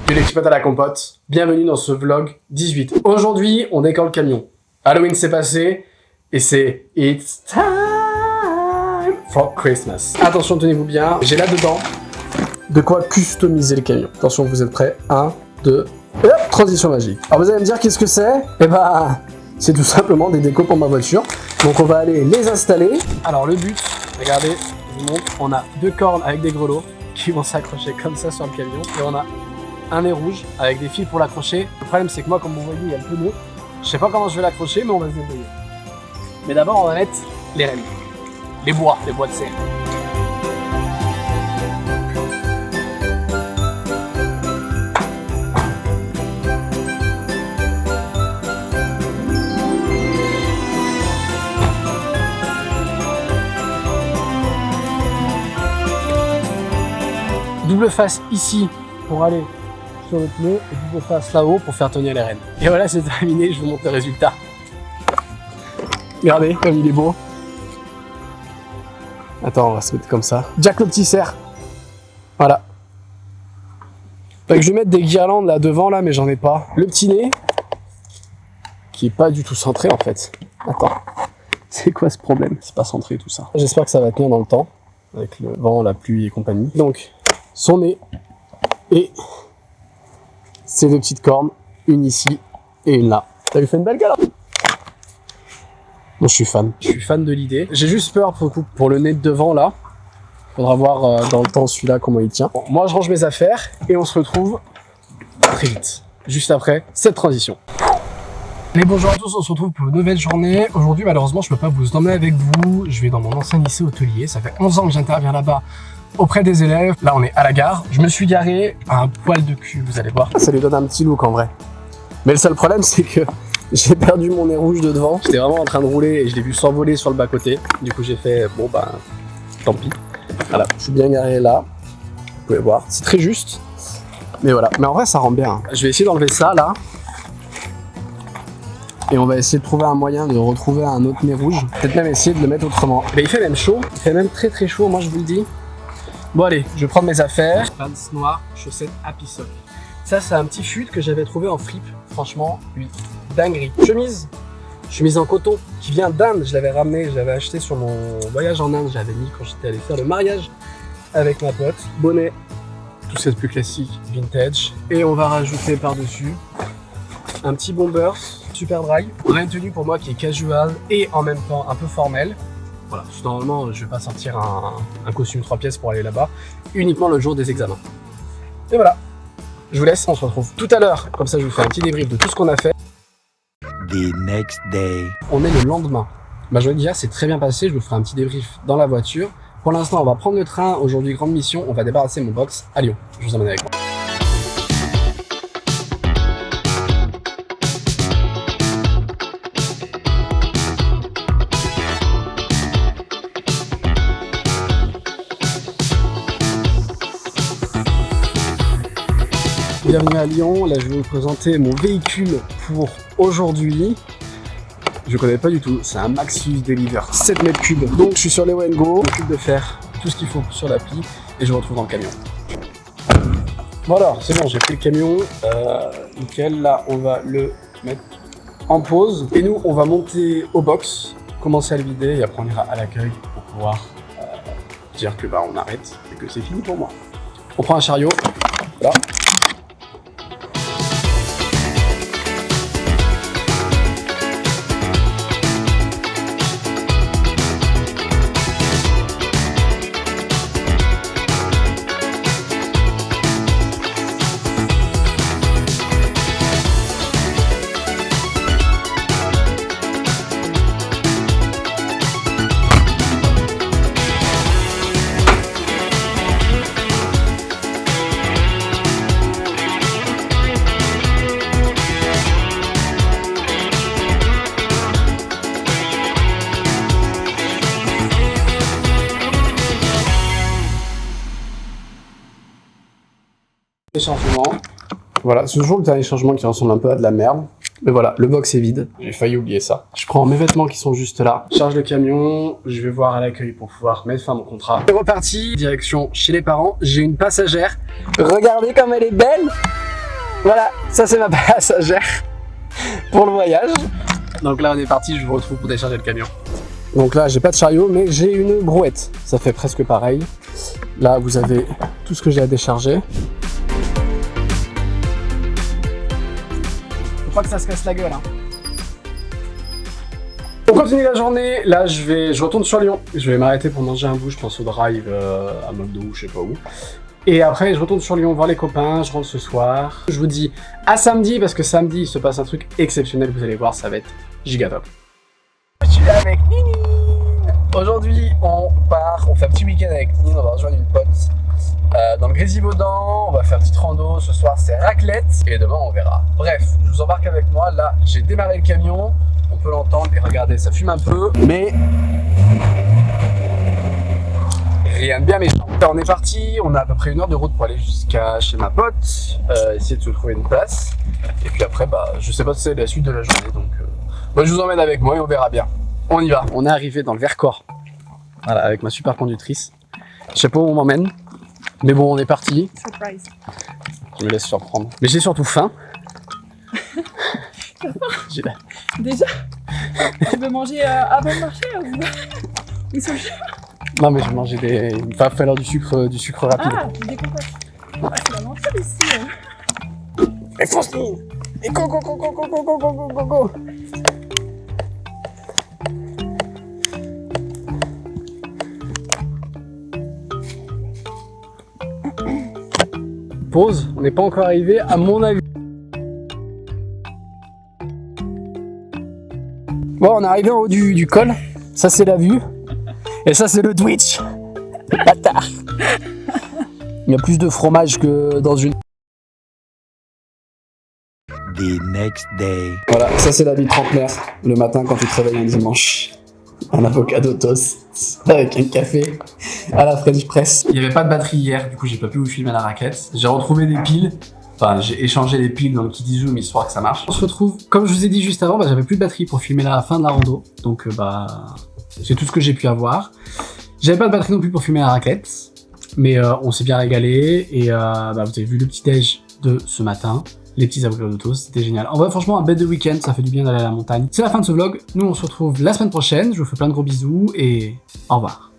de l'équipe à la compote, bienvenue dans ce vlog 18. Aujourd'hui, on décolle le camion. Halloween s'est passé et c'est It's time for Christmas. Attention, tenez-vous bien, j'ai là-dedans de quoi customiser le camion. Attention, vous êtes prêts? 1, 2, et hop, transition magique. Alors vous allez me dire qu'est-ce que c'est? Eh ben, c'est tout simplement des décos pour ma voiture. Donc on va aller les installer. Alors le but, regardez, je vous montre, on a 2 cornes avec des grelots qui vont s'accrocher comme ça sur le camion. Et on a un nez rouge avec des fils pour l'accrocher. Le problème c'est que moi, comme vous voyez, il y a le pneu. Je sais pas comment je vais l'accrocher, mais on va se débrouiller. Mais d'abord, on va mettre les rênes. Les bois de serre. Double face ici pour aller sur le pneu et double face là-haut pour faire tenir les rênes. Et voilà, c'est terminé, je vous montre le résultat. Regardez comme il est beau. Attends, on va se mettre comme ça. Jack le petit cerf. Voilà. Fait que je vais mettre des guirlandes là devant là, mais j'en ai pas. Le petit nez qui est pas du tout centré en fait. Attends, c'est quoi ce problème? C'est pas centré tout ça. J'espère que ça va tenir dans le temps avec le vent, la pluie et compagnie. Donc son nez et ces 2 petites cornes, une ici et une là. Ça lui fait une belle galère. Moi je suis fan de l'idée. J'ai juste peur pour le nez de devant là. Faudra voir dans le temps celui-là comment il tient. Bon, moi je range mes affaires et on se retrouve très vite, juste après cette transition. Allez, bonjour à tous, on se retrouve pour une nouvelle journée. Aujourd'hui malheureusement je peux pas vous emmener avec vous. Je vais dans mon ancien lycée hôtelier, ça fait 11 ans que j'interviens là-bas auprès des élèves. Là on est à la gare, je me suis garé à un poil de cul, vous allez voir. Ça lui donne un petit look en vrai. Mais le seul problème c'est que j'ai perdu mon nez rouge de devant. J'étais vraiment en train de rouler et je l'ai vu s'envoler sur le bas-côté. Du coup j'ai fait, bon bah, tant pis. Voilà, je suis bien garé là. Vous pouvez voir, c'est très juste. Mais voilà, mais en vrai ça rend bien. Je vais essayer d'enlever ça là. Et on va essayer de trouver un moyen de retrouver un autre nez rouge. Peut-être même essayer de le mettre autrement. Mais il fait même chaud, il fait même très très chaud, moi je vous le dis. Bon allez, je vais prendre mes affaires. Pants noirs, chaussettes Happy Sock. Ça c'est un petit fut que j'avais trouvé en fripe. Franchement, lui, dinguerie. Chemise en coton qui vient d'Inde. Je l'avais ramené, je l'avais acheté sur mon voyage en Inde. J'avais mis quand j'étais allé faire le mariage avec ma pote. Bonnet, tout ça de plus classique, vintage. Et on va rajouter par-dessus un petit bomber super dry. On a une tenue pour moi qui est casual et en même temps un peu formelle. Voilà, normalement je vais pas sortir un costume 3 pièces pour aller là-bas, uniquement le jour des examens. Et voilà, je vous laisse, on se retrouve tout à l'heure, comme ça je vous fais un petit débrief de tout ce qu'on a fait. The next day. On est le lendemain. Ma journée d'hier s'est très bien passée, je vous ferai un petit débrief dans la voiture. Pour l'instant on va prendre le train, aujourd'hui grande mission, on va débarrasser mon box à Lyon. Je vous emmène avec moi. Bienvenue à Lyon, là je vais vous présenter mon véhicule pour aujourd'hui. Je connais pas du tout, c'est un Maxus Deliver 7 mètres cubes. Donc je suis sur les Wengo, je m'occupe de faire tout ce qu'il faut sur l'appli et je vous retrouve dans le camion. Bon alors, c'est bon, j'ai pris le camion, nickel, là on va le mettre en pause. Et nous on va monter au box, commencer à le vider et après on ira à l'accueil pour pouvoir dire que bah on arrête et que c'est fini pour moi. On prend un chariot, voilà. Changement. Voilà, c'est toujours le dernier changement qui ressemble un peu à de la merde. Mais voilà, le box est vide. J'ai failli oublier ça. Je prends mes vêtements qui sont juste là. Je charge le camion. Je vais voir à l'accueil pour pouvoir mettre fin à mon contrat. C'est reparti. Direction chez les parents. J'ai une passagère. Regardez comme elle est belle. Voilà, ça c'est ma passagère pour le voyage. Donc là on est parti, je vous retrouve pour décharger le camion. Donc là j'ai pas de chariot mais j'ai une brouette, ça fait presque pareil. Là vous avez tout ce que j'ai à décharger. Faut pas que ça se casse la gueule hein. On continue la journée, là je retourne sur Lyon. Je vais m'arrêter pour manger un bout, je pense au drive à McDo ou je sais pas où. Et après je retourne sur Lyon voir les copains, je rentre ce soir. Je vous dis à samedi parce que samedi il se passe un truc exceptionnel, vous allez voir, ça va être giga top. Je suis là avec Nini. Aujourd'hui on part, on fait un petit week-end avec Nini, on va rejoindre une pote dans le Grésivaudan, on va faire une petite rando, ce soir c'est raclette et demain on verra. Bref, je vous embarque avec moi, là j'ai démarré le camion, on peut l'entendre et regardez ça fume un peu, mais rien de bien méchant. On est parti, on a à peu près 1 heure de route pour aller jusqu'à chez ma pote, essayer de se trouver une place. Et puis après, bah, je sais pas si c'est la suite de la journée, donc bah, je vous emmène avec moi et on verra bien. On y va. On est arrivé dans le Vercors, voilà, avec ma super conductrice. Je sais pas où on m'emmène, mais bon, on est parti. Surprise. Je me laisse surprendre. Mais j'ai surtout faim. Déjà? Tu veux manger avant le marché ou sur le chemin? Non mais je vais manger des... Il va falloir du sucre rapide. Ah, des compotes. Ah, c'est la mentir ici. Mais fonce Nini. Et go go go go go go go go go go. Pause, on n'est pas encore arrivé à mon avis. Bon, on est arrivé en haut du col. Ça c'est la vue. Et ça c'est le Twitch. Bâtard. Il y a plus de fromage que dans une... The next day. Voilà, ça c'est la vie trentenaire. Le matin quand tu te réveilles un dimanche. Un avocado toast avec un café à la French Press. Il n'y avait pas de batterie hier, du coup j'ai pas pu vous filmer à la raquette. J'ai retrouvé des piles. Enfin, j'ai échangé les piles dans le kit Zoom histoire que ça marche. On se retrouve, comme je vous ai dit juste avant, bah, j'avais plus de batterie pour filmer la fin de la rando. Donc bah, c'est tout ce que j'ai pu avoir. J'avais pas de batterie non plus pour filmer la raclette. Mais on s'est bien régalé. Et bah, vous avez vu le petit déj de ce matin. Les petits avocados de toast, c'était génial. En vrai, franchement, un bête de week-end, ça fait du bien d'aller à la montagne. C'est la fin de ce vlog. Nous, on se retrouve la semaine prochaine. Je vous fais plein de gros bisous et au revoir.